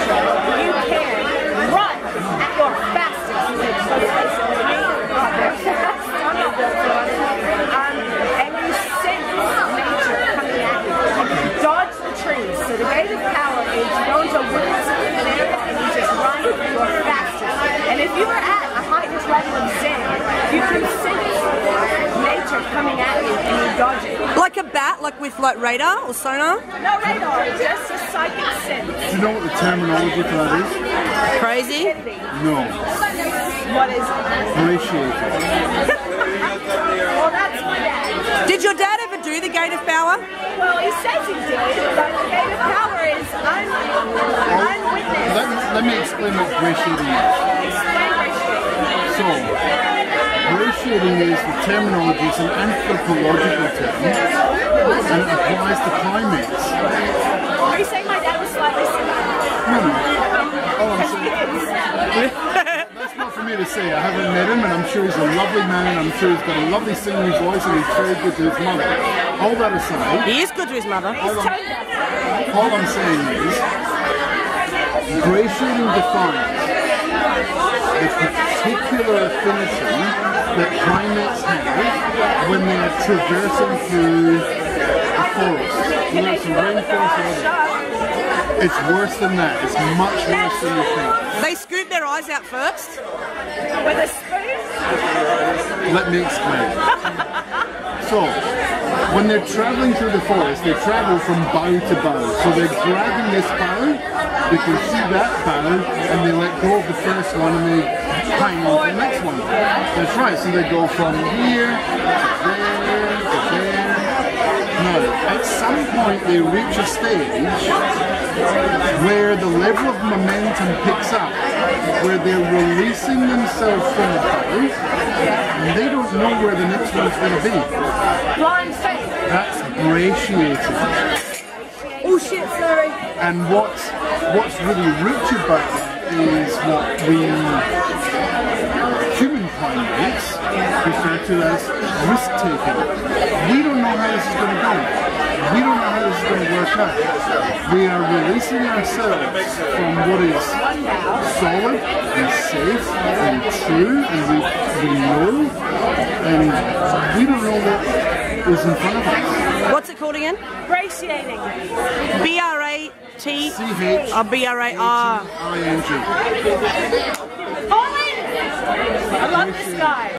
nature, you can run at your fastest. So basically, they're fast, I'm not built for it. And you sense nature coming at you. And you dodge the trees. So the gate of power is you go into a wooded area and you just run your fastest. And if you are at a heightened level of zen, you can sense nature coming at you and you dodge it. Like a bat, like with like radar or sonar? No radar, just a psychic sense. Do you know what the terminology for that is? Crazy? No. What is it? Appreciated. Well, that's my dad. Did your dad ever do the Gate of Power? Well, he says he did, but the gate of power is unwitnessed. Let me explain what appreciating is. Explain ratio. So, appreciating is the terminology, it's an anthropological term, and it applies to primates. Are you saying my dad was slightly similar? No. All I'm saying, that's not for me to say. I haven't met him, and I'm sure he's a lovely man, and I'm sure he's got a lovely singing voice, and he's very good to his mother. All that aside, He is good to his mother. all I'm saying is, appreciating defines the particular affinity that primates have when they are traversing through the forest, whether it's a rainforest or other. It's worse than that. It's much worse than you think. They scoop their eyes out first. With a spoon? Let me explain. So, when they're traveling through the forest, they travel from bough to bough. So they're grabbing this bough, they can see that bough, and they let go of the first one and they hang on to the next one. That's right, so they go from here to there to there. Now, at some point they reach a stage where the level of momentum picks up, where they're releasing themselves from the bough, and they don't know where the next one's going to be. Blind faith. That's brachiating. Oh shit, sorry. And what's really rich about that is what we human primates refer to as risk-taking. We don't know how this is going to go. We don't know how this is going to work out. We are releasing ourselves from what is solid and safe and true, and we know, and we don't know what is in front of us. What's it called again? Brachiating. B-R-A-T? C-H Oh, B-R-A-R. I-N-G. I love this guy.